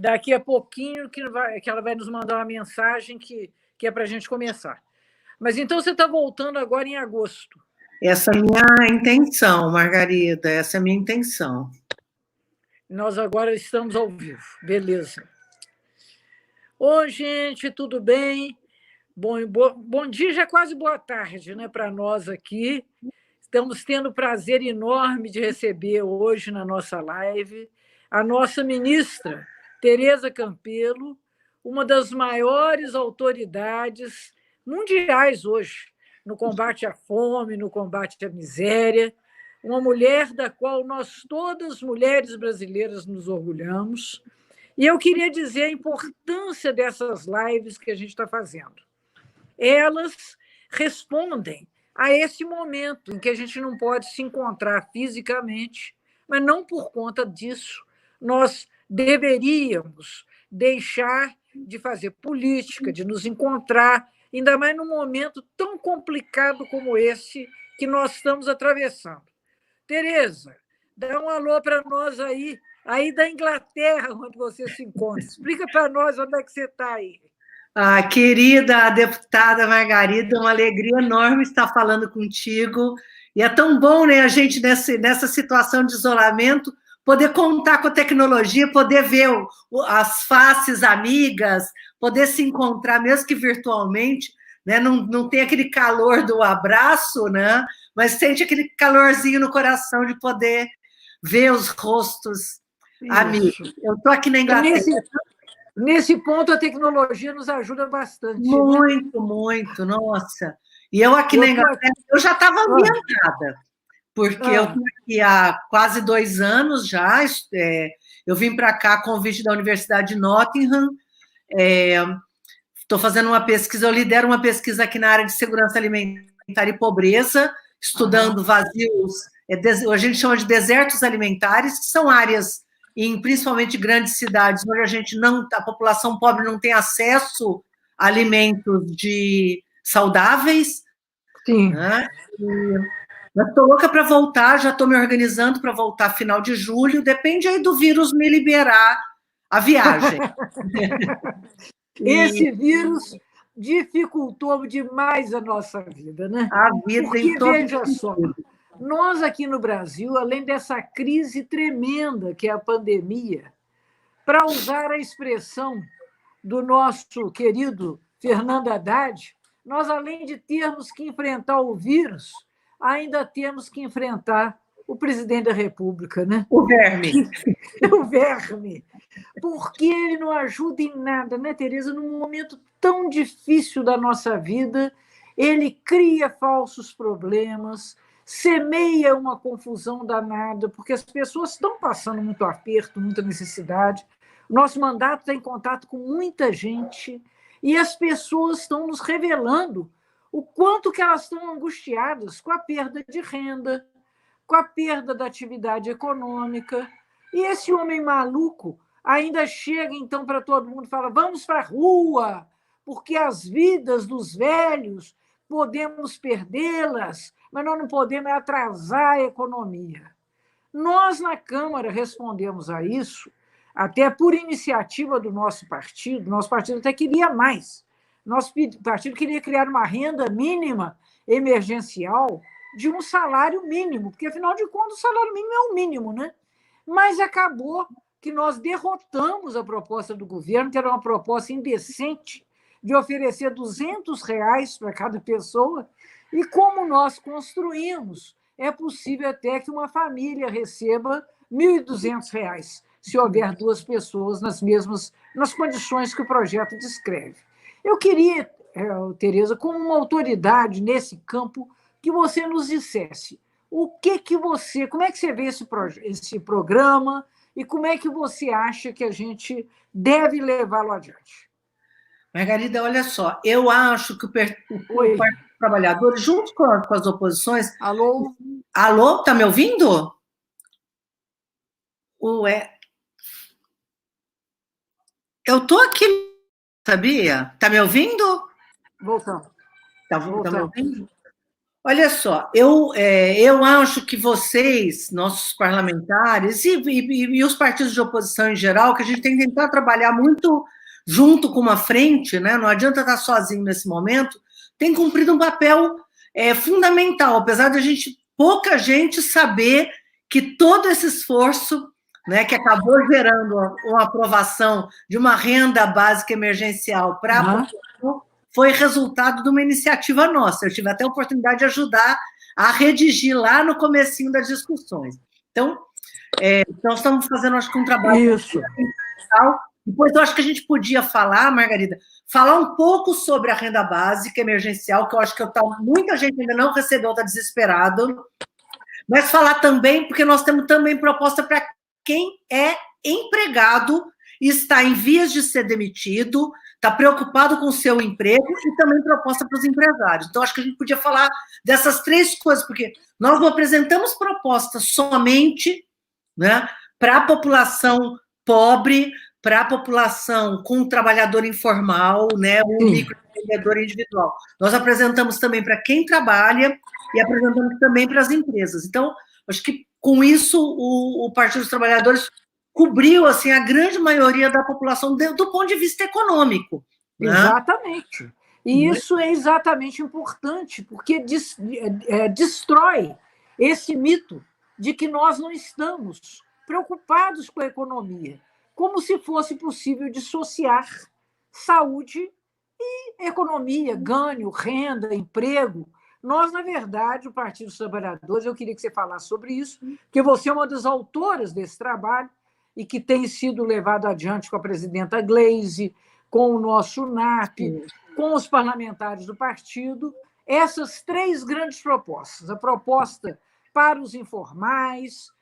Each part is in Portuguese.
daqui a pouquinho que ela vai nos mandar uma mensagem que é para a gente começar. Mas então você está voltando agora em agosto. Essa é a minha intenção, Margarida, essa é a minha intenção. Nós agora estamos ao vivo, beleza. Oi, gente, tudo bem? Bom dia, já quase boa tarde, né, para nós aqui. Estamos tendo o prazer enorme de receber hoje na nossa live a nossa ministra, Tereza Campelo, uma das maiores autoridades mundiais hoje no combate à fome, no combate à miséria, uma mulher da qual nós, todas mulheres brasileiras, nos orgulhamos. E eu queria dizer a importância dessas lives que a gente está fazendo. Elas respondem a esse momento em que a gente não pode se encontrar fisicamente, mas não por conta disso nós deveríamos deixar de fazer política, de nos encontrar, ainda mais num momento tão complicado como esse que nós estamos atravessando. Tereza, dá um alô para nós aí da Inglaterra, onde você se encontra. Explica para nós onde é que você está aí. Ah, querida deputada Margarida, uma alegria enorme estar falando contigo. E é tão bom, né, a gente, nessa situação de isolamento, poder contar com a tecnologia, poder ver as faces amigas, poder se encontrar, mesmo que virtualmente, né, não tem aquele calor do abraço, né, mas sente aquele calorzinho no coração de poder ver os rostos amigos. Eu estou aqui na Inglaterra. Nesse ponto, a tecnologia nos ajuda bastante. Muito, né? muito, nossa. E eu aqui na Inglaterra, eu já estava ambientada, porque eu estou aqui há quase 2 anos já. Eu vim para cá a convite da Universidade de Nottingham. Estou fazendo uma pesquisa, eu lidero uma pesquisa aqui na área de segurança alimentar e pobreza, estudando vazios, a gente chama de desertos alimentares, que são áreas principalmente grandes cidades, onde a população pobre não tem acesso a alimentos saudáveis. Sim. Né? Eu estou louca para voltar, já estou me organizando para voltar final de julho, depende aí do vírus me liberar a viagem. Esse vírus dificultou demais a nossa vida, né? A vida. Porque, veja só, nós aqui no Brasil, além dessa crise tremenda que é a pandemia, para usar a expressão do nosso querido Fernando Haddad, nós, além de termos que enfrentar o vírus, ainda temos que enfrentar o presidente da República, né? O verme. O verme. Porque ele não ajuda em nada, né, Tereza? Num momento tão difícil da nossa vida, ele cria falsos problemas, semeia uma confusão danada, porque as pessoas estão passando muito aperto, muita necessidade. Nosso mandato está em contato com muita gente e as pessoas estão nos revelando o quanto que elas estão angustiadas com a perda de renda, com a perda da atividade econômica. E esse homem maluco ainda chega, então, para todo mundo e fala: vamos para a rua, porque as vidas dos velhos podemos perdê-las, mas nós não podemos atrasar a economia. Nós, na Câmara, respondemos a isso, até por iniciativa do nosso partido até queria mais. Nosso partido queria criar uma renda mínima emergencial de um salário mínimo, porque, afinal de contas, o salário mínimo é o mínimo, né? Mas acabou que nós derrotamos a proposta do governo, que era uma proposta indecente, de oferecer R$ 200 para cada pessoa, e como nós construímos, é possível até que uma família receba R$ 1.200, se houver 2 pessoas nas condições que o projeto descreve. Eu queria, Tereza, como uma autoridade nesse campo, que você nos dissesse como é que você vê esse programa e como é que você acha que a gente deve levá-lo adiante. Margarida, olha só, eu acho que o Partido Trabalhador, junto com as oposições... Alô? Alô, está me ouvindo? Ué. Eu estou aqui, sabia? Está me ouvindo? Voltamos. Está me ouvindo? Olha só, eu acho que vocês, nossos parlamentares, e os partidos de oposição em geral, que a gente tem que tentar trabalhar muito junto com uma frente, né? Não adianta estar sozinho nesse momento, tem cumprido um papel fundamental, apesar de a gente, pouca gente saber que todo esse esforço, né, que acabou gerando uma aprovação de uma renda básica emergencial para a população, foi resultado de uma iniciativa nossa. Eu tive até a oportunidade de ajudar a redigir lá no comecinho das discussões. Então, nós estamos fazendo, acho que, um trabalho... Isso. Depois, eu acho que a gente podia falar, Margarida, falar um pouco sobre a renda básica emergencial, que eu acho que muita gente ainda não recebeu, está desesperado, mas falar também, porque nós temos também proposta para quem é empregado e está em vias de ser demitido, está preocupado com o seu emprego, e também proposta para os empresários. Então, acho que a gente podia falar dessas três coisas, porque nós não apresentamos propostas somente, né, para a população pobre, para a população com trabalhador informal, né, o microempreendedor individual. Nós apresentamos também para quem trabalha e apresentamos também para as empresas. Então, acho que com isso o Partido dos Trabalhadores cobriu assim a grande maioria da população do ponto de vista econômico. Né? Exatamente. E isso é exatamente importante, porque destrói esse mito de que nós não estamos preocupados com a economia, como se fosse possível dissociar saúde e economia, ganho, renda, emprego. Nós, na verdade, o Partido dos Trabalhadores, eu queria que você falasse sobre isso, porque você é uma das autoras desse trabalho e que tem sido levado adiante com a presidenta Gleisi, com o nosso NAP, com os parlamentares do partido, essas três grandes propostas. A proposta para os informais,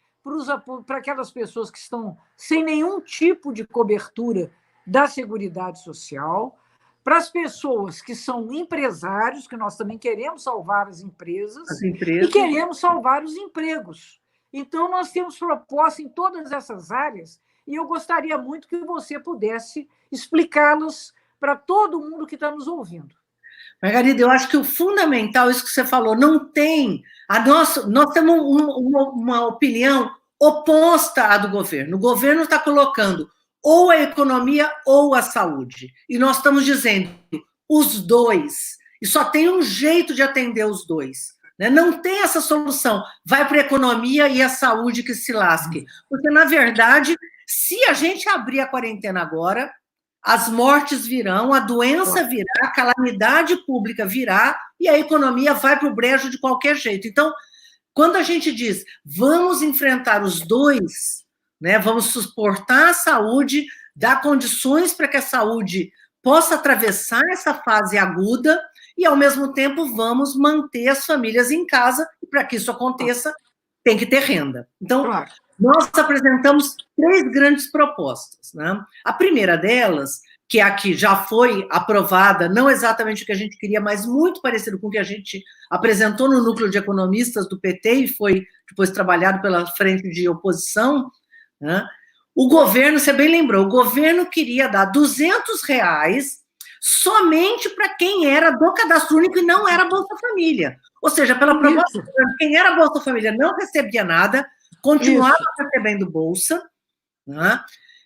para aquelas pessoas que estão sem nenhum tipo de cobertura da Seguridade Social, para as pessoas que são empresários, que nós também queremos salvar as empresas. E queremos salvar os empregos. Então, nós temos proposta em todas essas áreas e eu gostaria muito que você pudesse explicá-las para todo mundo que está nos ouvindo. Margarida, eu acho que o fundamental, isso que você falou, não tem... nós temos uma opinião oposta à do governo. O governo está colocando ou a economia ou a saúde. E nós estamos dizendo os dois. E só tem um jeito de atender os dois. Né? Não tem essa solução. Vai para a economia e a saúde que se lasque. Porque, na verdade, se a gente abrir a quarentena agora, as mortes virão, a doença virá, a calamidade pública virá e a economia vai para o brejo de qualquer jeito. Então, quando a gente diz vamos enfrentar os dois, né, vamos suportar a saúde, dar condições para que a saúde possa atravessar essa fase aguda e, ao mesmo tempo, vamos manter as famílias em casa e, para que isso aconteça, tem que ter renda. Então, nós apresentamos três grandes propostas. Né? A primeira delas, que é a que já foi aprovada, não exatamente o que a gente queria, mas muito parecido com o que a gente apresentou no núcleo de economistas do PT e foi depois trabalhado pela frente de oposição, né? O governo, você bem lembrou, o governo queria dar R$200 somente para quem era do Cadastro Único e não era Bolsa Família. Ou seja, pela proposta, quem era Bolsa Família não recebia nada, continuava recebendo Bolsa, né?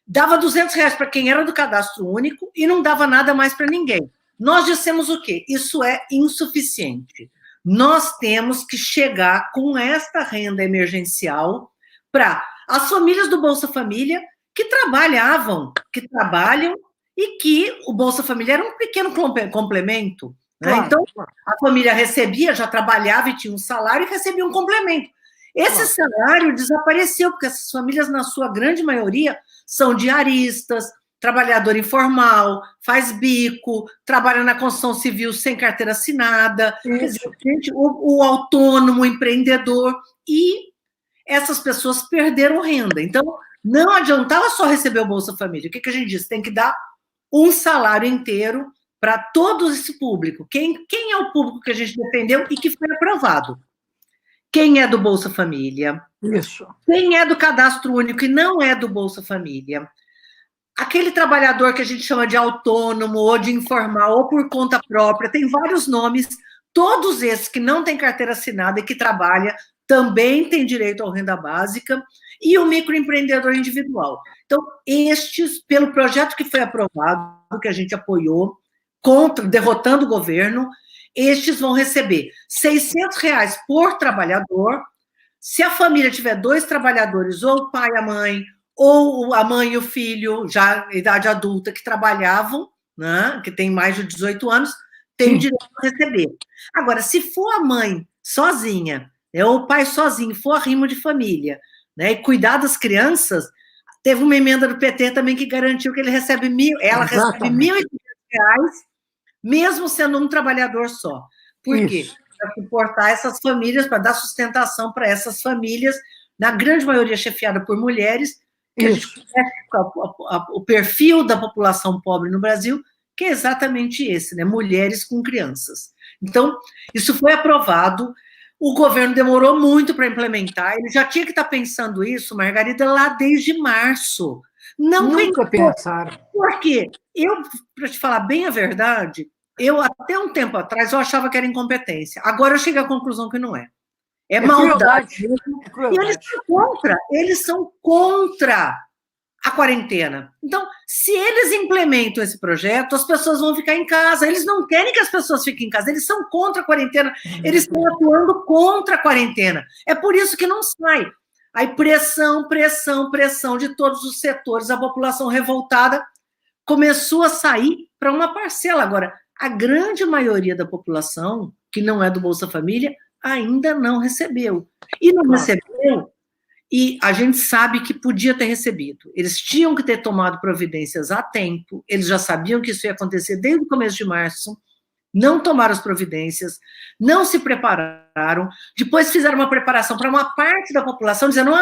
Dava R$200 para quem era do Cadastro Único e não dava nada mais para ninguém. Nós dissemos o quê? Isso é insuficiente. Nós temos que chegar com esta renda emergencial para as famílias do Bolsa Família que trabalham e que o Bolsa Família era um pequeno complemento. Né? Então, a família recebia, já trabalhava e tinha um salário e recebia um complemento. Esse salário desapareceu, porque essas famílias, na sua grande maioria, são diaristas, trabalhador informal, faz bico, trabalha na construção civil sem carteira assinada, quer dizer, o autônomo, o empreendedor, e essas pessoas perderam renda. Então, não adiantava só receber o Bolsa Família. O que a gente disse? Tem que dar um salário inteiro para todo esse público. Quem é o público que a gente defendeu e que foi aprovado? Quem é do Bolsa Família? Isso. Quem é do Cadastro Único e não é do Bolsa Família? Aquele trabalhador que a gente chama de autônomo, ou de informal, ou por conta própria, tem vários nomes, Todos esses que não têm carteira assinada e que trabalham também têm direito à renda básica, e o microempreendedor individual. Então, estes, pelo projeto que foi aprovado, que a gente apoiou, derrotando o governo, estes vão receber R$ 600 por trabalhador. Se a família tiver 2 trabalhadores, ou o pai e a mãe, ou a mãe e o filho, já idade adulta, que trabalhavam, né, que tem mais de 18 anos, tem direito a receber. Agora, se for a mãe sozinha, ou o pai sozinho, for arrimo de família, né, e cuidar das crianças, teve uma emenda do PT também que garantiu que ele recebe ela recebe R$ 1.500, mesmo sendo um trabalhador só. Por quê? Para suportar essas famílias, para dar sustentação para essas famílias, na grande maioria chefiada por mulheres, que a gente conhece o perfil da população pobre no Brasil, que é exatamente esse, né? Mulheres com crianças. Então, isso foi aprovado, o governo demorou muito para implementar, ele já tinha que estar pensando isso, Margarida, lá desde março. Nunca pensaram. Por quê? Para te falar bem a verdade, até um tempo atrás, eu achava que era incompetência. Agora eu cheguei à conclusão que não é. É maldade. E eles são contra a quarentena. Então, se eles implementam esse projeto, as pessoas vão ficar em casa. Eles não querem que as pessoas fiquem em casa, eles são contra a quarentena, eles estão atuando contra a quarentena. É por isso que não sai. Aí pressão, pressão, pressão de todos os setores, a população revoltada começou a sair para uma parcela. Agora, a grande maioria da população, que não é do Bolsa Família, ainda não recebeu. E não recebeu, e a gente sabe que podia ter recebido. Eles tinham que ter tomado providências a tempo, eles já sabiam que isso ia acontecer desde o começo de março, não tomaram as providências, não se prepararam, depois fizeram uma preparação para uma parte da população, dizendo,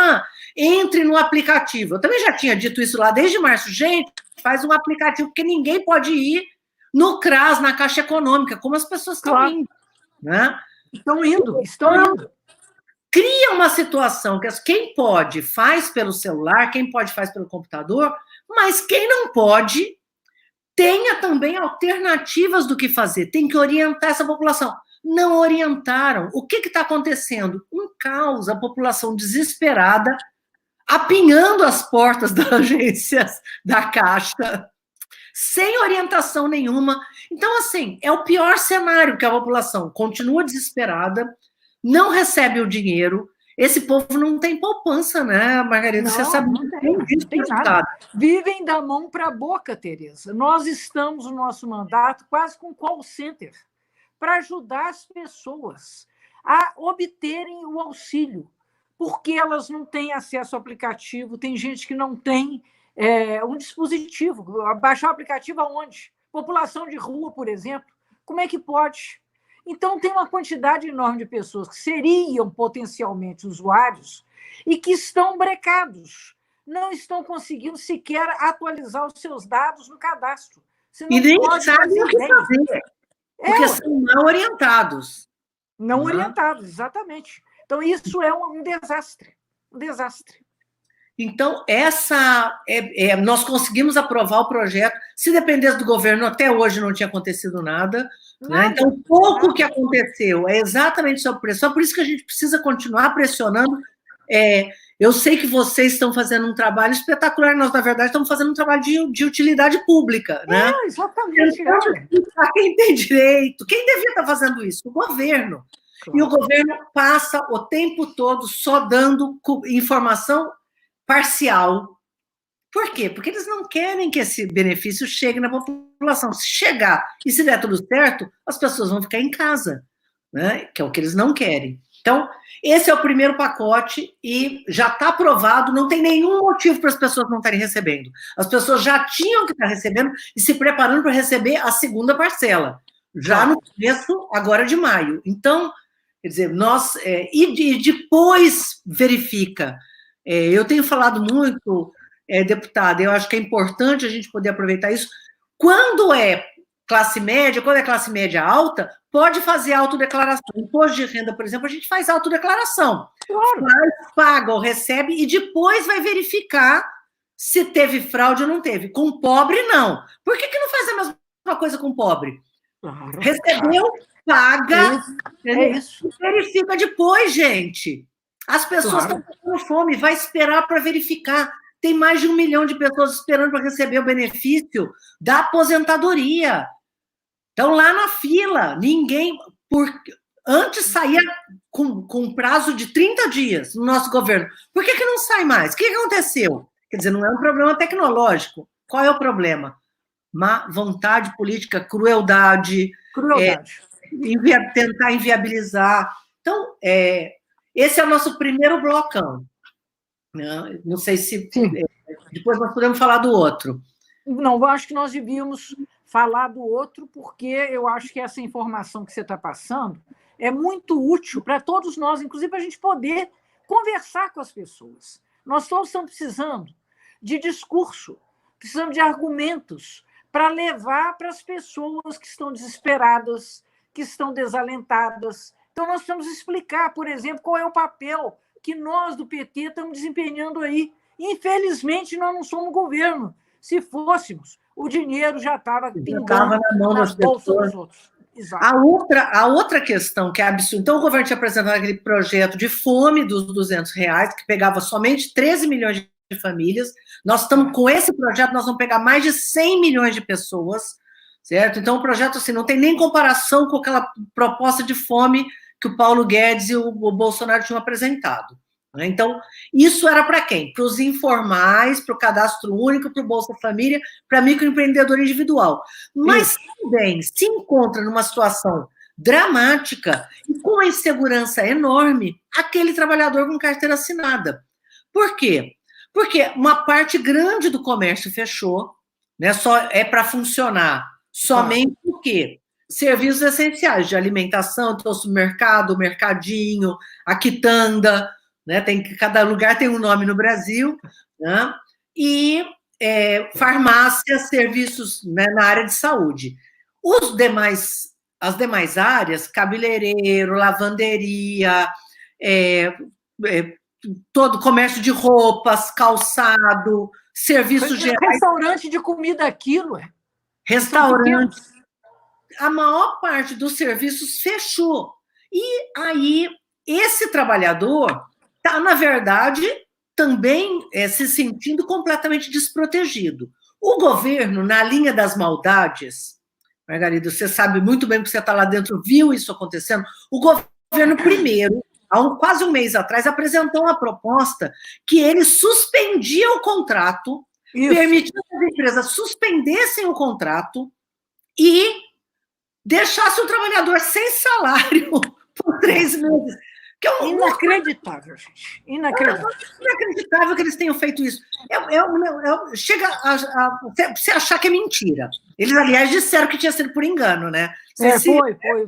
entre no aplicativo. Eu também já tinha dito isso lá desde março. Gente, faz um aplicativo, porque ninguém pode ir no CRAS, na Caixa Econômica, como as pessoas estão indo. Né? Estão indo. Cria uma situação que quem pode faz pelo celular, quem pode faz pelo computador, mas quem não pode tenha também alternativas do que fazer, tem que orientar essa população. Não orientaram. O que está acontecendo? Um caos, a população desesperada, apinhando as portas das agências da Caixa, sem orientação nenhuma. Então, assim, é o pior cenário, que a população continua desesperada, não recebe o dinheiro. Esse povo não tem poupança, né, Margarida? Não, você sabe não tem nada. Vivem da mão para a boca, Tereza. Nós estamos no nosso mandato quase com call center para ajudar as pessoas a obterem o auxílio, porque elas não têm acesso ao aplicativo, tem gente que não tem um dispositivo. Baixar o aplicativo aonde? População de rua, por exemplo. Como é que pode? Então, tem uma quantidade enorme de pessoas que seriam potencialmente usuários e que estão brecados, não estão conseguindo sequer atualizar os seus dados no cadastro. E nem sabem o que fazer, porque são não orientados. Não orientados, exatamente. Então, isso é um desastre. Um desastre. Então, nós conseguimos aprovar o projeto. Se dependesse do governo, até hoje não tinha acontecido nada. Né? Então, o pouco que aconteceu é exatamente sobre pressão. Só por isso que a gente precisa continuar pressionando. Eu sei que vocês estão fazendo um trabalho espetacular. Nós, na verdade, estamos fazendo um trabalho de utilidade pública. Né? Exatamente. Quem tem direito, quem devia estar fazendo isso? O governo. Claro. E o governo passa o tempo todo só dando informação parcial. Por quê? Porque eles não querem que esse benefício chegue na população. Se chegar e se der tudo certo, as pessoas vão ficar em casa, né? Que é o que eles não querem. Então, esse é o primeiro pacote e já está aprovado, não tem nenhum motivo para as pessoas não estarem recebendo. As pessoas já tinham que estar recebendo e se preparando para receber a segunda parcela, já no começo, agora de maio. Então, quer dizer, e depois verifica. Eu tenho falado muito, deputada, eu acho que é importante a gente poder aproveitar isso. Quando é classe média alta, pode fazer autodeclaração. Imposto de renda, por exemplo, a gente faz autodeclaração. Claro. Paga ou recebe e depois vai verificar se teve fraude ou não teve. Com pobre, não. Por que não faz a mesma coisa com pobre? Recebeu, paga, é isso. e verifica depois, gente. As pessoas estão passando fome, vai esperar para verificar. Tem mais de 1 milhão de pessoas esperando para receber o benefício da aposentadoria. Estão lá na fila, ninguém... Antes saía com prazo de 30 dias no nosso governo. Por que não sai mais? O que aconteceu? Quer dizer, não é um problema tecnológico. Qual é o problema? Má vontade política, crueldade. Tentar inviabilizar. Então, esse é o nosso primeiro blocão. Não sei se... depois nós podemos falar do outro. Não, eu acho que nós devíamos falar do outro, porque eu acho que essa informação que você está passando é muito útil para todos nós, inclusive para a gente poder conversar com as pessoas. Nós todos estamos precisando de discurso, precisamos de argumentos para levar para as pessoas que estão desesperadas, que estão desalentadas. Então, nós precisamos explicar, por exemplo, qual é o papel que nós, do PT, estamos desempenhando aí. Infelizmente, nós não somos governo. Se fôssemos, o dinheiro já estava pingando na mão das bolsas dos outros. Exato. A outra questão que é absurda, então o governo tinha apresentado aquele projeto de fome dos R$200, que pegava somente 13 milhões de famílias. Nós estamos com esse projeto, nós vamos pegar mais de 100 milhões de pessoas, certo? Então o projeto assim, não tem nem comparação com aquela proposta de fome que o Paulo Guedes e o Bolsonaro tinham apresentado. Então, isso era para quem? Para os informais, para o cadastro único, para o Bolsa Família, para microempreendedor individual. Mas também se encontra numa situação dramática e com uma insegurança enorme aquele trabalhador com carteira assinada. Por quê? Porque uma parte grande do comércio fechou, né? Só é para funcionar somente o quê? Serviços essenciais de alimentação, então supermercado, mercadinho, a quitanda, né? Cada lugar tem um nome no Brasil, né? E farmácias, serviços, né, na área de saúde. As demais áreas, cabeleireiro, lavanderia, todo comércio de roupas, calçado, serviços gerais. Restaurante de comida, aquilo. Restaurante. A maior parte dos serviços fechou. E aí, esse trabalhador está, na verdade, também se sentindo completamente desprotegido. O governo, na linha das maldades, Margarida, você sabe muito bem que você está lá dentro, viu isso acontecendo, o governo primeiro, há quase um mês atrás, apresentou uma proposta que ele suspendia o contrato, permitia que as empresas suspendessem o contrato e deixasse o trabalhador sem salário por 3 meses. Que é inacreditável, gente. Inacreditável que eles tenham feito isso. Chega a você achar que é mentira. Eles, aliás, disseram que tinha sido por engano, né?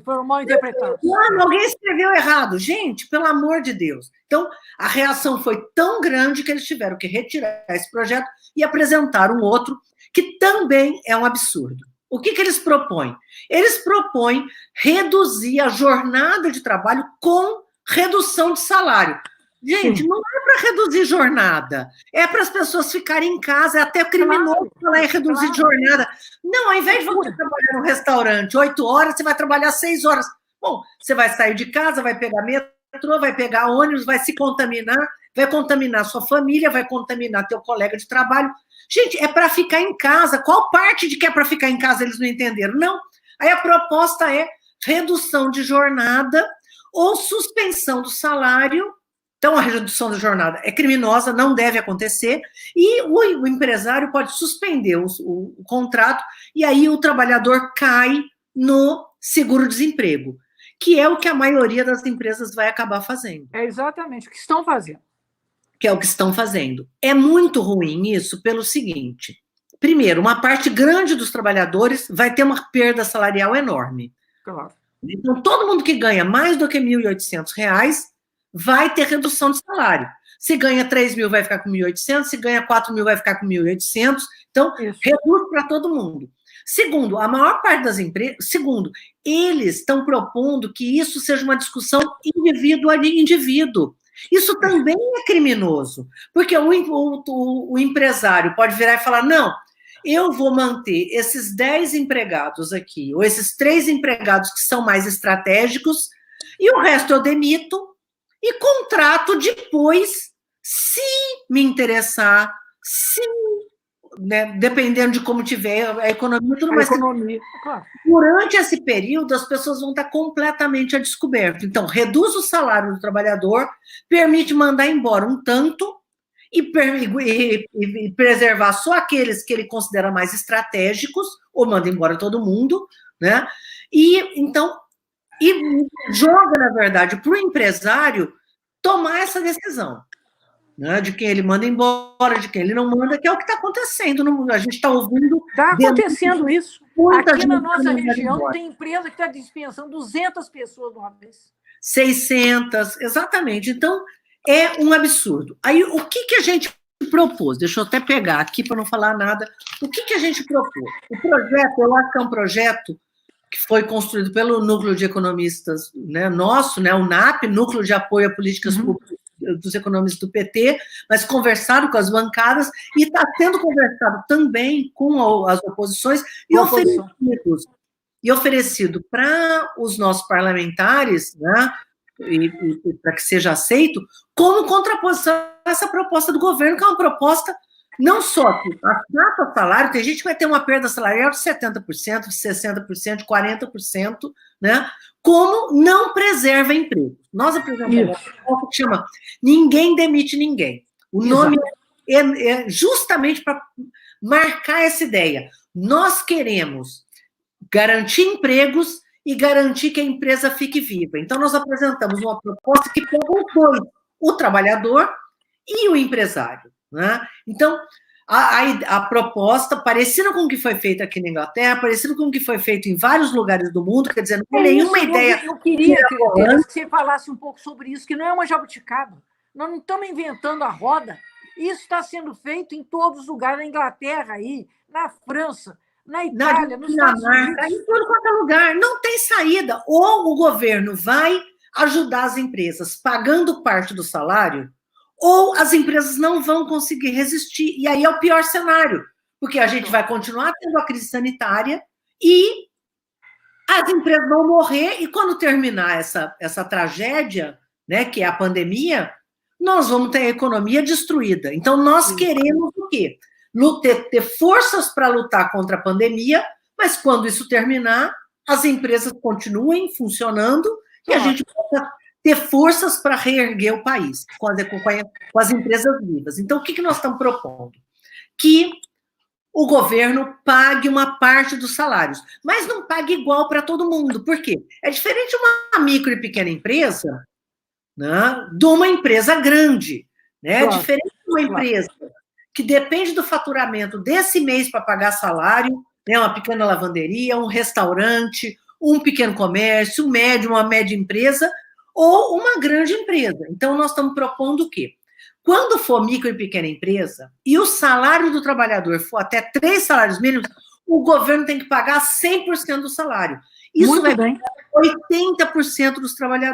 Foram mal interpretados. Alguém escreveu errado. Gente, pelo amor de Deus. Então, a reação foi tão grande que eles tiveram que retirar esse projeto e apresentar um outro, que também é um absurdo. O que eles propõem? Eles propõem reduzir a jornada de trabalho com redução de salário. Gente, não é para reduzir jornada, é para as pessoas ficarem em casa, é até criminoso falar em reduzir jornada. Não, ao invés de você trabalhar no restaurante 8 horas, você vai trabalhar 6 horas. Bom, você vai sair de casa, vai pegar metrô, vai pegar ônibus, vai se contaminar, vai contaminar sua família, vai contaminar teu colega de trabalho. Gente, é para ficar em casa. Qual parte de que é para ficar em casa eles não entenderam? Não. Aí a proposta é redução de jornada ou suspensão do salário. Então, a redução da jornada é criminosa, não deve acontecer, e o empresário pode suspender o contrato, e aí o trabalhador cai no seguro-desemprego, que é o que a maioria das empresas vai acabar fazendo. É exatamente o que estão fazendo. Que é o que estão fazendo. É muito ruim isso pelo seguinte: primeiro, uma parte grande dos trabalhadores vai ter uma perda salarial enorme. Claro. Então, todo mundo que ganha mais do que R$ 1.800 vai ter redução de salário. Se ganha 3 mil, vai ficar com 1.800, se ganha 4 mil, vai ficar com 1.800. Então, reduz para todo mundo. Segundo, a maior parte das empresas... Segundo, eles estão propondo que isso seja uma discussão indivíduo a indivíduo. Isso também é criminoso, porque o empresário pode virar e falar, não, eu vou manter esses 10 empregados aqui, ou esses 3 empregados que são mais estratégicos, e o resto eu demito e contrato depois, se me interessar, se, né, dependendo de como tiver a economia, tudo mais. Claro. Durante esse período, as pessoas vão estar completamente a descoberto. Então, reduz o salário do trabalhador, permite mandar embora um tanto e preservar só aqueles que ele considera mais estratégicos, ou manda embora todo mundo, né? E então joga, na verdade, para o empresário tomar essa decisão, né? De quem ele manda embora, de quem ele não manda, que é o que está acontecendo no mundo. A gente está ouvindo. Está acontecendo isso. Aqui na nossa região tem empresa que está dispensando 200 pessoas de uma vez. 600, exatamente. Então, é um absurdo. Aí, o que a gente propôs? Deixa eu até pegar aqui para não falar nada. O que a gente propôs? O projeto, eu acho que é um projeto que foi construído pelo Núcleo de Economistas, né, nosso, né, o NAP, Núcleo de Apoio a Políticas Públicas dos Economistas do PT, mas conversaram com as bancadas e está sendo conversado também com as oposições e oferecido para os nossos parlamentares, né, e para que seja aceito, como contraposição a essa proposta do governo, que é uma proposta não só que afasta salário, tem gente que vai ter uma perda salarial de 70%, de 60%, de 40%, né? Como não preserva emprego. Nós apresentamos uma proposta que chama Ninguém Demite Ninguém. O nome é justamente para marcar essa ideia. Nós queremos garantir empregos e garantir que a empresa fique viva. Então, nós apresentamos uma proposta que pega os dois, o trabalhador e o empresário, né? Então, a proposta, parecida com o que foi feito aqui na Inglaterra, parecida com o que foi feito em vários lugares do mundo, quer dizer, não tem nenhuma ideia... Eu queria que você falasse um pouco sobre isso, que não é uma jabuticaba. Nós não estamos inventando a roda. Isso está sendo feito em todos os lugares, na Inglaterra, aí, na França, na Itália, nos Estados Unidos. Em todo quanto é lugar. Não tem saída. Ou o governo vai ajudar as empresas pagando parte do salário, ou as empresas não vão conseguir resistir. E aí é o pior cenário, porque a gente vai continuar tendo a crise sanitária e as empresas vão morrer, e quando terminar essa tragédia, né, que é a pandemia, nós vamos ter a economia destruída. Então, nós queremos o quê? Ter forças para lutar contra a pandemia, mas quando isso terminar, as empresas continuem funcionando e a gente possa ter forças para reerguer o país com as empresas vivas. Então, o que nós estamos propondo? Que o governo pague uma parte dos salários, mas não pague igual para todo mundo. Por quê? É diferente uma micro e pequena empresa, né, de uma empresa grande. Né? É diferente de uma empresa que depende do faturamento desse mês para pagar salário, né, uma pequena lavanderia, um restaurante, um pequeno comércio, um médio, uma média empresa, ou uma grande empresa. Então, nós estamos propondo o quê? Quando for micro e pequena empresa, e o salário do trabalhador for até 3 salários mínimos, o governo tem que pagar 100% do salário. Isso vai pagar 80% dos trabalhos.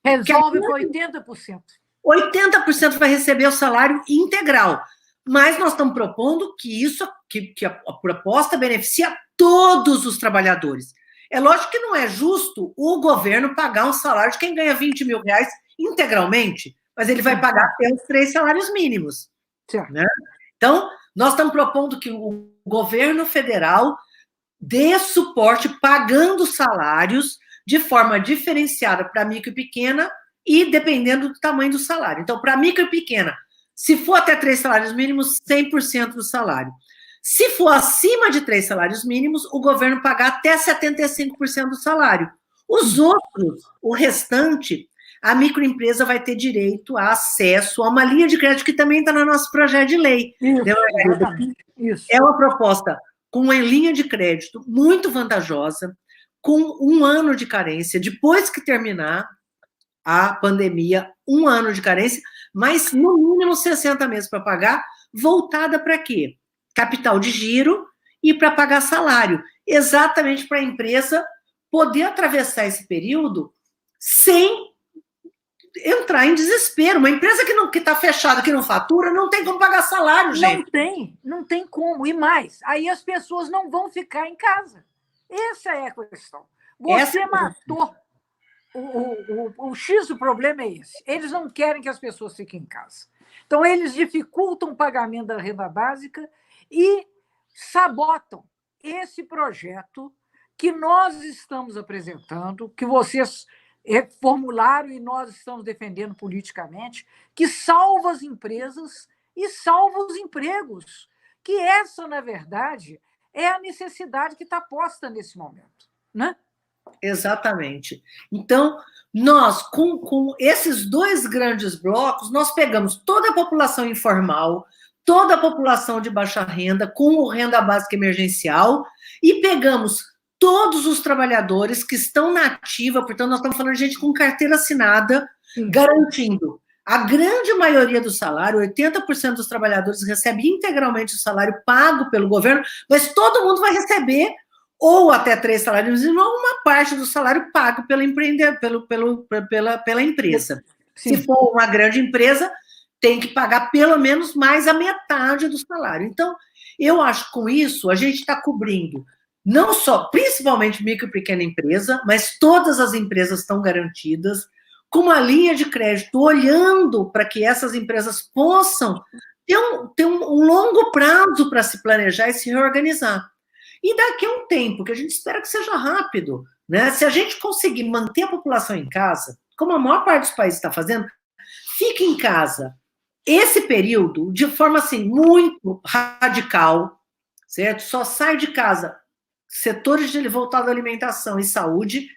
Resolve com 80%. 80% vai receber o salário integral. Mas nós estamos propondo que a proposta beneficia todos os trabalhadores. É lógico que não é justo o governo pagar um salário de quem ganha 20 mil reais integralmente, mas ele vai pagar até os 3 salários mínimos. Né? Então, nós estamos propondo que o governo federal dê suporte pagando salários de forma diferenciada para micro e pequena e dependendo do tamanho do salário. Então, para micro e pequena, se for até 3 salários mínimos, 100% do salário. Se for acima de 3 salários mínimos, o governo pagar até 75% do salário. Os outros, o restante, a microempresa vai ter direito a acesso a uma linha de crédito que também está no nosso projeto de lei. Isso. É uma proposta com uma linha de crédito muito vantajosa, com 1 ano de carência, depois que terminar a pandemia, 1 ano de carência, mas no mínimo 60 meses para pagar, voltada para quê? Capital de giro e para pagar salário, exatamente para a empresa poder atravessar esse período sem entrar em desespero. Uma empresa que está fechada, que não fatura, não tem como pagar salário, gente. Não tem como. E mais, aí as pessoas não vão ficar em casa. Essa é a questão. Você matou. O X do problema é esse. Eles não querem que as pessoas fiquem em casa. Então, eles dificultam o pagamento da renda básica e sabotam esse projeto que nós estamos apresentando, que vocês formularam e nós estamos defendendo politicamente, que salva as empresas e salva os empregos, que essa, na verdade, é a necessidade que está posta nesse momento, né? Exatamente. Então, nós, com esses dois grandes blocos, nós pegamos toda a população informal, toda a população de baixa renda, com o renda básica emergencial, e pegamos todos os trabalhadores que estão na ativa, portanto, nós estamos falando de gente com carteira assinada, garantindo a grande maioria do salário, 80% dos trabalhadores recebe integralmente o salário pago pelo governo, mas todo mundo vai receber ou até 3 salários mínimos, ou uma parte do salário pago pela empresa. Sim. Se for uma grande empresa, tem que pagar pelo menos mais a metade do salário. Então, eu acho que com isso a gente está cobrindo não só, principalmente micro e pequena empresa, mas todas as empresas estão garantidas, com uma linha de crédito, olhando para que essas empresas possam ter um longo prazo para se planejar e se reorganizar. E daqui a um tempo, que a gente espera que seja rápido, né? Se a gente conseguir manter a população em casa, como a maior parte dos países está fazendo, fique em casa esse período de forma assim muito radical, certo? Só sai de casa setores voltados à alimentação e saúde.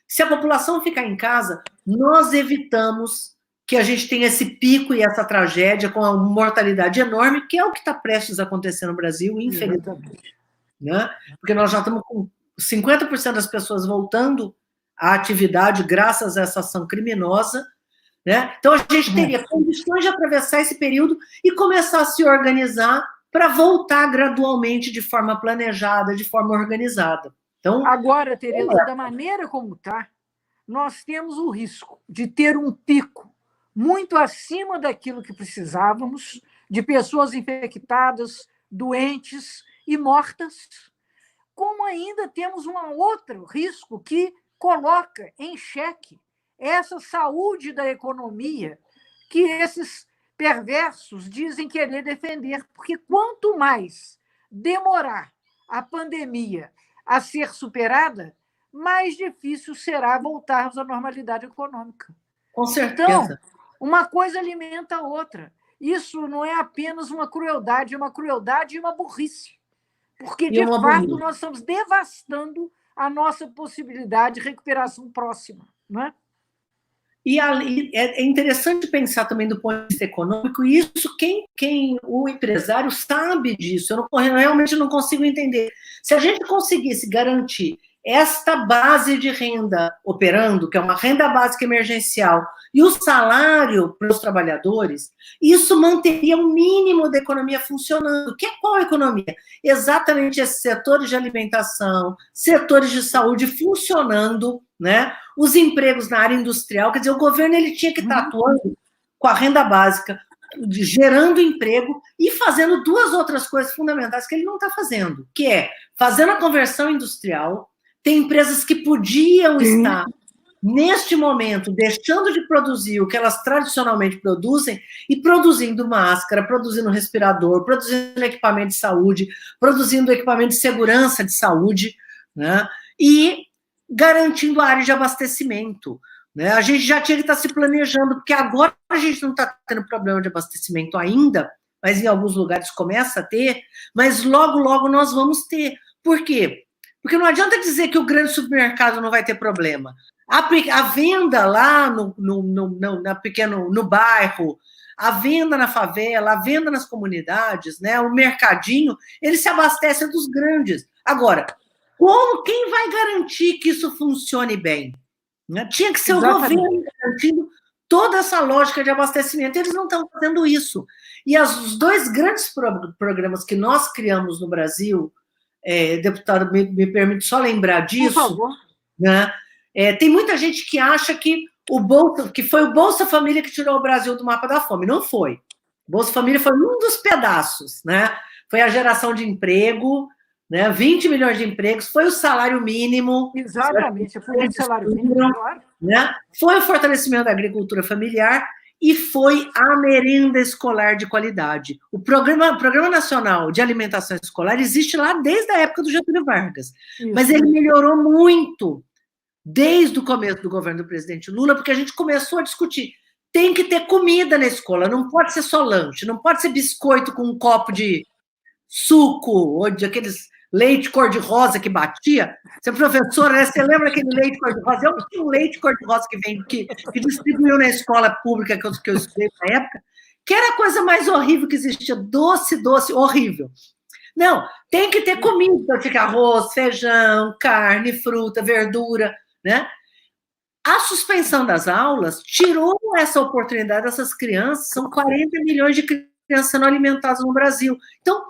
Se a população ficar em casa, nós evitamos que a gente tenha esse pico e essa tragédia com uma mortalidade enorme, que é o que está prestes a acontecer no Brasil, infelizmente. Né? Porque nós já estamos com 50% das pessoas voltando à atividade graças a essa ação criminosa, né? Então a gente teria condições de atravessar esse período e começar a se organizar para voltar gradualmente de forma planejada, de forma organizada. Então, agora, Tereza, da maneira como está, nós temos o risco de ter um pico muito acima daquilo que precisávamos, de pessoas infectadas, doentes e mortas, como ainda temos um outro risco que coloca em xeque essa saúde da economia que esses perversos dizem querer defender, porque quanto mais demorar a pandemia a ser superada, mais difícil será voltarmos à normalidade econômica. Com certeza. Então, uma coisa alimenta a outra. Isso não é apenas uma crueldade, é uma crueldade e uma burrice. Porque, de fato, nós estamos devastando a nossa possibilidade de recuperação próxima. Não é? E é interessante pensar também do ponto de vista econômico, e isso o empresário sabe disso. Eu realmente não consigo entender. Se a gente conseguisse garantir esta base de renda operando, que é uma renda básica emergencial, e o salário para os trabalhadores, isso manteria um mínimo da economia funcionando. Qual economia? Exatamente esses setores de alimentação, setores de saúde funcionando, né? Os empregos na área industrial, quer dizer, o governo ele tinha que estar atuando com a renda básica, gerando emprego e fazendo 2 outras coisas fundamentais que ele não está fazendo, que é fazendo a conversão industrial. Tem empresas que podiam estar, neste momento, deixando de produzir o que elas tradicionalmente produzem e produzindo máscara, produzindo respirador, produzindo equipamento de saúde, produzindo equipamento de segurança de saúde, né? E garantindo a área de abastecimento. Né? A gente já tinha que estar se planejando, porque agora a gente não está tendo problema de abastecimento ainda, mas em alguns lugares começa a ter, mas logo, logo nós vamos ter. Por quê? Porque não adianta dizer que o grande supermercado não vai ter problema. A venda lá no bairro, a venda na favela, a venda nas comunidades, né? O mercadinho, ele se abastece dos grandes. Agora, quem vai garantir que isso funcione bem? Né? Tinha que ser o governo garantindo toda essa lógica de abastecimento. Eles não estão fazendo isso. E os 2 grandes programas que nós criamos no Brasil, deputado, me permite só lembrar disso. Por favor. Né? Tem muita gente que acha que que foi o Bolsa Família que tirou o Brasil do mapa da fome. Não foi. Bolsa Família foi um dos pedaços, né? Foi a geração de emprego, né? 20 milhões de empregos, foi o salário mínimo. Exatamente, foi o salário mínimo, claro. Né? Foi o fortalecimento da agricultura familiar e foi a merenda escolar de qualidade. O Programa Nacional de Alimentação Escolar existe lá desde a época do Getúlio Vargas, mas ele melhorou muito desde o começo do governo do presidente Lula, porque a gente começou a discutir. Tem que ter comida na escola, não pode ser só lanche, não pode ser biscoito com um copo de suco, ou de aqueles leite cor-de-rosa que batia. Você é professora, né? Você lembra aquele leite cor-de-rosa? Eu tinha um leite cor-de-rosa que distribuiu na escola pública que eu estudei na época, que era a coisa mais horrível que existia, doce, horrível. Não, tem que ter comida, fica arroz, feijão, carne, fruta, verdura, né? A suspensão das aulas tirou essa oportunidade dessas crianças, são 40 milhões de crianças sendo alimentadas no Brasil. Então,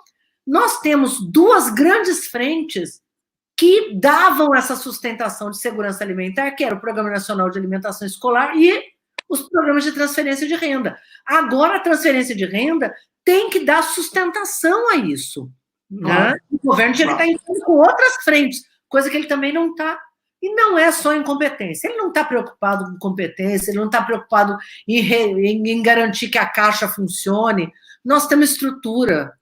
nós temos duas grandes frentes que davam essa sustentação de segurança alimentar, que era o Programa Nacional de Alimentação Escolar e os programas de transferência de renda. Agora, a transferência de renda tem que dar sustentação a isso. Né? O governo tinha que estar entrando com outras frentes, coisa que ele também não está. E não é só incompetência. Ele não está preocupado com competência, ele não está preocupado em garantir que a caixa funcione. Nós temos estrutura.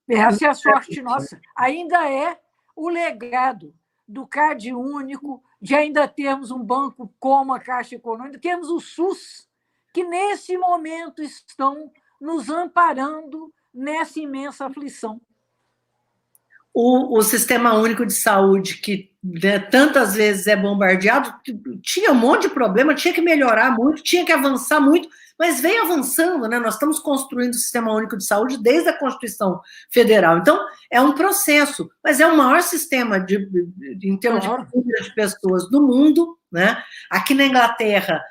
Essa é a sorte nossa. Ainda é o legado do CAD único, de ainda termos um banco como a Caixa Econômica, temos o SUS, que nesse momento estão nos amparando nessa imensa aflição. O Sistema Único de Saúde, que tantas vezes é bombardeado, tinha um monte de problema, tinha que melhorar muito, tinha que avançar muito, mas veio avançando, né? Nós estamos construindo o Sistema Único de Saúde desde a Constituição Federal. Então, é um processo, mas é o maior sistema em termos de pessoas do mundo, né? Aqui na Inglaterra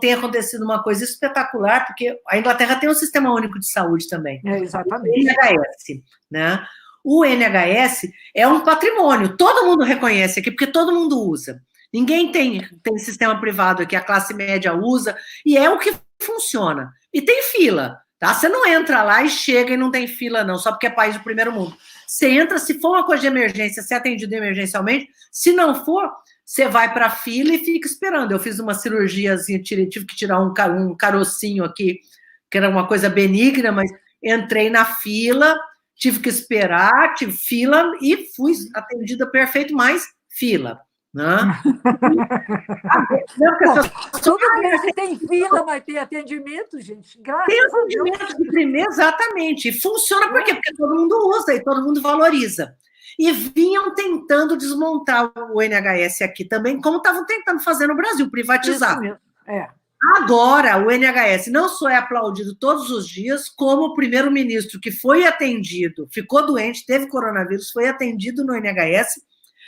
tem acontecido uma coisa espetacular, porque a Inglaterra tem um Sistema Único de Saúde também. Exatamente. O NHS, né? O NHS é um patrimônio, todo mundo reconhece aqui, porque todo mundo usa. Ninguém tem sistema privado aqui, a classe média usa, e é o que funciona. E tem fila, tá? Você não entra lá e chega e não tem fila, não, só porque é país do primeiro mundo. Você entra, se for uma coisa de emergência, você é atendido emergencialmente, se não for, você vai para a fila e fica esperando. Eu fiz uma cirurgiazinha, tive que tirar um carocinho aqui, que era uma coisa benigna, mas entrei na fila, tive que esperar, tive fila e fui atendida perfeito, mas fila. Né? Tudo bem, se tem fila, mas tem atendimento, gente. Tem atendimento de primeiro, exatamente. E funciona por quê? Porque todo mundo usa e todo mundo valoriza. E vinham tentando desmontar o NHS aqui também, como estavam tentando fazer no Brasil, privatizar. Isso mesmo. Agora, o NHS não só é aplaudido todos os dias, como o primeiro-ministro que foi atendido, ficou doente, teve coronavírus, foi atendido no NHS,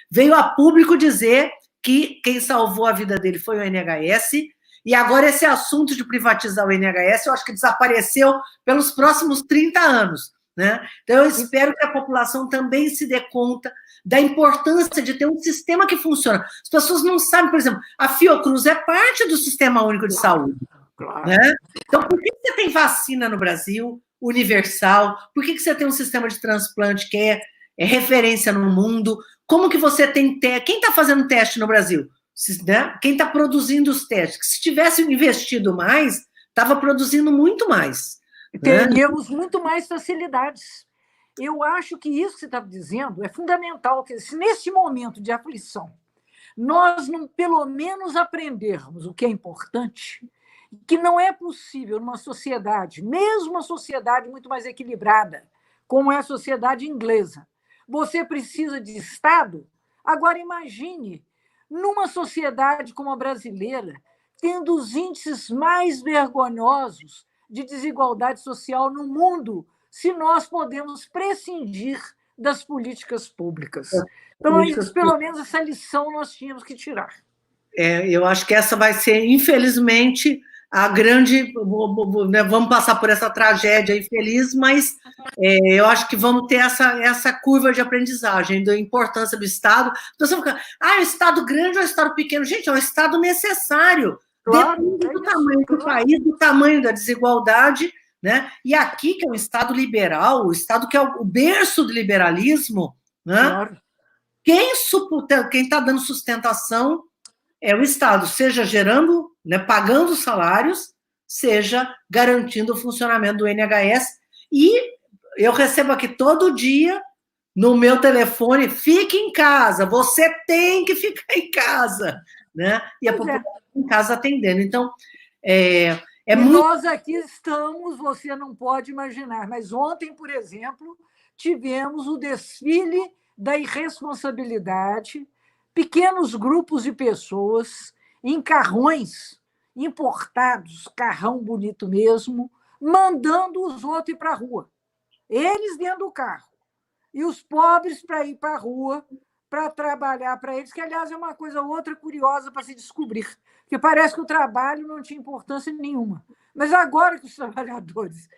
veio a público dizer que quem salvou a vida dele foi o NHS, e agora esse assunto de privatizar o NHS, eu acho que desapareceu pelos próximos 30 anos. Né? Então, eu espero que a população também se dê conta da importância de ter um sistema que funciona. As pessoas não sabem, por exemplo, a Fiocruz é parte do Sistema Único de Saúde. Claro. Né? Então, por que você tem vacina no Brasil, universal? Por que você tem um sistema de transplante que é referência no mundo? Como que você tem... Quem está fazendo teste no Brasil? Né? Quem está produzindo os testes? Que se tivesse investido mais, estava produzindo muito mais. Teríamos muito mais facilidades. Eu acho que isso que você está dizendo é fundamental, que se nesse momento de aflição nós não, pelo menos, aprendermos o que é importante, que não é possível numa sociedade, mesmo uma sociedade muito mais equilibrada, como é a sociedade inglesa, você precisa de Estado. Agora, imagine, numa sociedade como a brasileira, tendo os índices mais vergonhosos de desigualdade social no mundo, se nós podemos prescindir das políticas públicas. Então, pelo menos essa lição nós tínhamos que tirar. Eu acho que essa vai ser, infelizmente, a grande... Vamos passar por essa tragédia infeliz, mas eu acho que vamos ter essa curva de aprendizagem da importância do Estado. Então, você fica, o Estado grande ou o Estado pequeno? Gente, é um Estado necessário. Claro, depende do tamanho do país, do tamanho da desigualdade, né? E aqui, que é um Estado liberal, o Estado que é o berço do liberalismo, né? claro. Quem está dando sustentação é o Estado, seja gerando, né, pagando salários, seja garantindo o funcionamento do NHS. E eu recebo aqui todo dia no meu telefone: fique em casa, você tem que ficar em casa, né? E a população em casa atendendo. Então, e muito... nós aqui estamos, você não pode imaginar, mas ontem, por exemplo, tivemos o desfile da irresponsabilidade, pequenos grupos de pessoas em carrões importados, carrão bonito mesmo, mandando os outros ir para a rua. Eles dentro do carro. E os pobres para ir para a rua, para trabalhar para eles, que, aliás, é uma coisa outra curiosa para se descobrir, porque parece que o trabalho não tinha importância nenhuma. Mas agora que os trabalhadores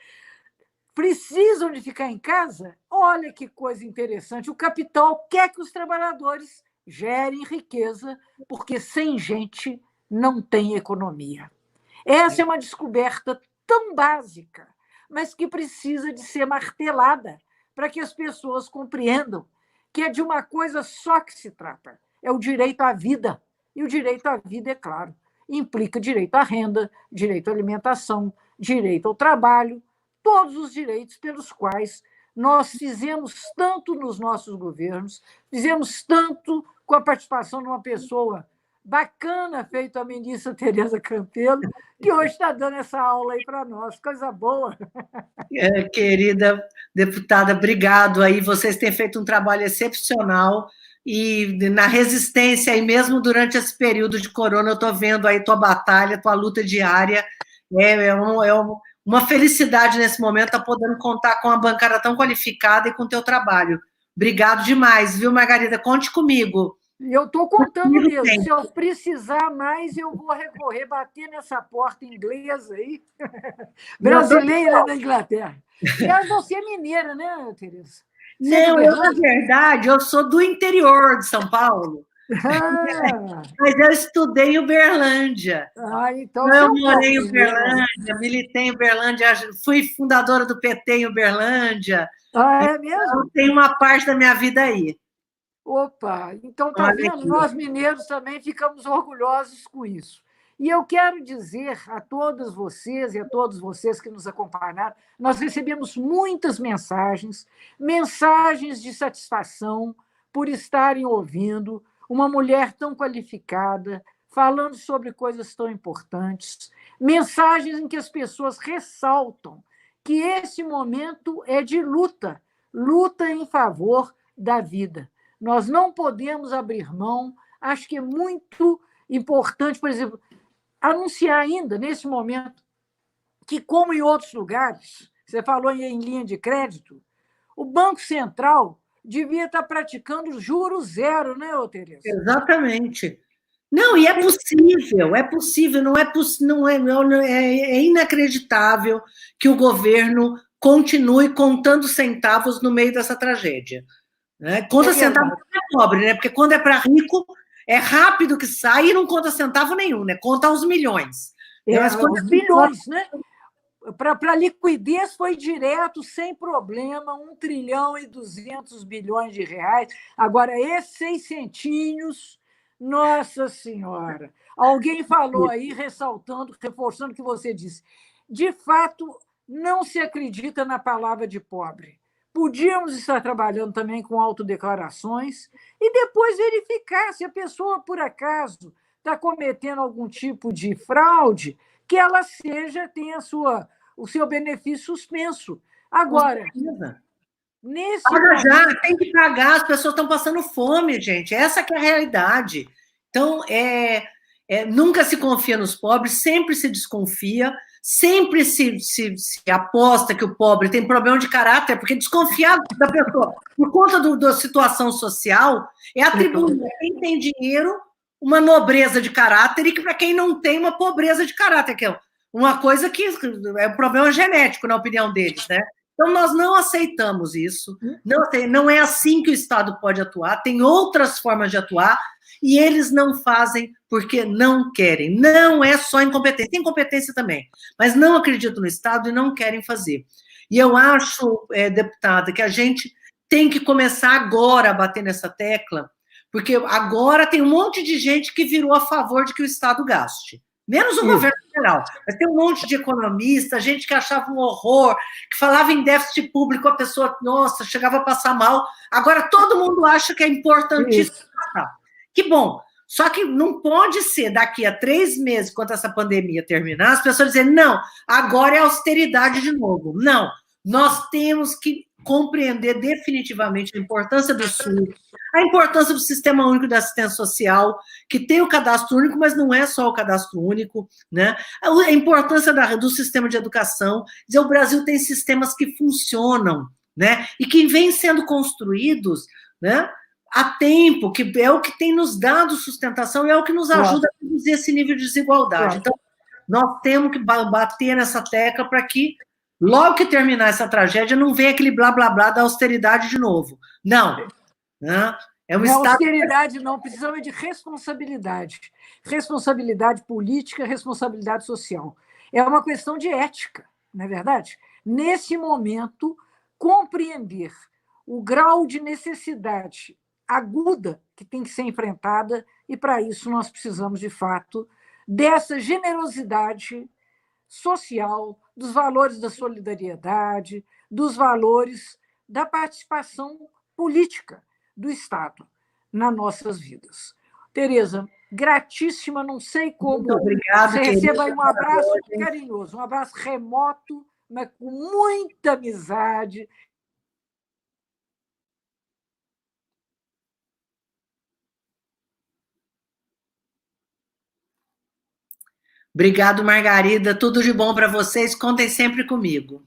precisam de ficar em casa, olha que coisa interessante, o capital quer que os trabalhadores gerem riqueza, porque sem gente não tem economia. Essa é uma descoberta tão básica, mas que precisa de ser martelada para que as pessoas compreendam que é de uma coisa só que se trata, é o direito à vida. E o direito à vida, é claro, implica direito à renda, direito à alimentação, direito ao trabalho, todos os direitos pelos quais nós fizemos tanto nos nossos governos, fizemos tanto com a participação de uma pessoa bacana, feito a ministra Tereza Campelo, que hoje está dando essa aula aí para nós. Coisa boa. Querida deputada, obrigado aí. Vocês têm feito um trabalho excepcional e na resistência, e mesmo durante esse período de corona, eu estou vendo aí tua batalha, tua luta diária. Uma felicidade nesse momento estar podendo contar com uma bancada tão qualificada e com o teu trabalho. Obrigado demais, viu, Margarida? Conte comigo. Eu estou contando mesmo. Se eu precisar mais, eu vou recorrer, bater nessa porta inglesa aí, brasileira da Inglaterra. E você é mineira, né, Tereza? Não, na verdade, eu sou do interior de São Paulo. Mas eu estudei em Uberlândia. Então eu morei em Uberlândia, militei em Uberlândia, fui fundadora do PT em Uberlândia. É mesmo? Então, tem uma parte da minha vida aí. Opa, então está vendo? Nós mineiros também ficamos orgulhosos com isso. E eu quero dizer a todas vocês e a todos vocês que nos acompanharam, nós recebemos muitas mensagens de satisfação por estarem ouvindo uma mulher tão qualificada, falando sobre coisas tão importantes, mensagens em que as pessoas ressaltam que esse momento é de luta, luta em favor da vida. Nós não podemos abrir mão, acho que é muito importante, por exemplo, anunciar ainda, nesse momento, que, como em outros lugares, você falou em linha de crédito, o Banco Central devia estar praticando juros zero, né, Tereza? Exatamente. Não, e é possível, é inacreditável que o governo continue contando centavos no meio dessa tragédia. Né? Conta centavo para pobre, né? Porque quando é para rico, é rápido que sai e não conta centavo nenhum, né? Conta os milhões. Os bilhões, né? Para liquidez foi direto, sem problema, 1 trilhão e 200 bilhões de reais. Agora, esses 6 centinhos, nossa senhora! Alguém falou aí, ressaltando, reforçando o que você disse. De fato, não se acredita na palavra de pobre. Podíamos estar trabalhando também com autodeclarações e depois verificar se a pessoa, por acaso, está cometendo algum tipo de fraude, que ela tenha o seu benefício suspenso. Agora, já tem que pagar, as pessoas estão passando fome, gente. Essa que é a realidade. Então, nunca se confia nos pobres, sempre se desconfia, sempre se aposta que o pobre tem problema de caráter, porque desconfiar da pessoa por conta da situação social é atribuir a quem tem dinheiro uma nobreza de caráter e que para quem não tem uma pobreza de caráter, que é uma coisa que é um problema genético, na opinião deles, né? Então, nós não aceitamos isso, não é assim que o Estado pode atuar, tem outras formas de atuar, e eles não fazem porque não querem. Não é só incompetência, tem incompetência também, mas não acreditam no Estado e não querem fazer. E eu acho, deputada, que a gente tem que começar agora a bater nessa tecla, porque agora tem um monte de gente que virou a favor de que o Estado gaste. Menos o governo federal. Mas tem um monte de economista, gente que achava um horror, que falava em déficit público, a pessoa, nossa, chegava a passar mal. Agora todo mundo acha que é importantíssimo. Que bom. Só que não pode ser daqui a 3 meses, quando essa pandemia terminar, as pessoas dizerem, não, agora é austeridade de novo. Não. Nós temos que compreender definitivamente a importância do SUS, a importância do Sistema Único de Assistência Social, que tem o cadastro único, mas não é só o cadastro único, né? A importância do sistema de educação. Dizer, o Brasil tem sistemas que funcionam, né? E que vêm sendo construídos, né? Há tempo, que é o que tem nos dado sustentação e é o que nos ajuda a reduzir esse nível de desigualdade. Então, nós temos que bater nessa tecla para que, logo que terminar essa tragédia, não venha aquele blá, blá, blá da austeridade de novo. Não. É um Estado... austeridade não, precisamos de responsabilidade. Responsabilidade política, responsabilidade social. É uma questão de ética, não é verdade? Nesse momento, compreender o grau de necessidade aguda que tem que ser enfrentada, e para isso nós precisamos, de fato, dessa generosidade social, dos valores da solidariedade, dos valores da participação política do Estado nas nossas vidas. Tereza, gratíssima, não sei como. Muito obrigada, você receba aí um abraço carinhoso, um abraço remoto, mas com muita amizade. Obrigado, Margarida. Tudo de bom para vocês. Contem sempre comigo.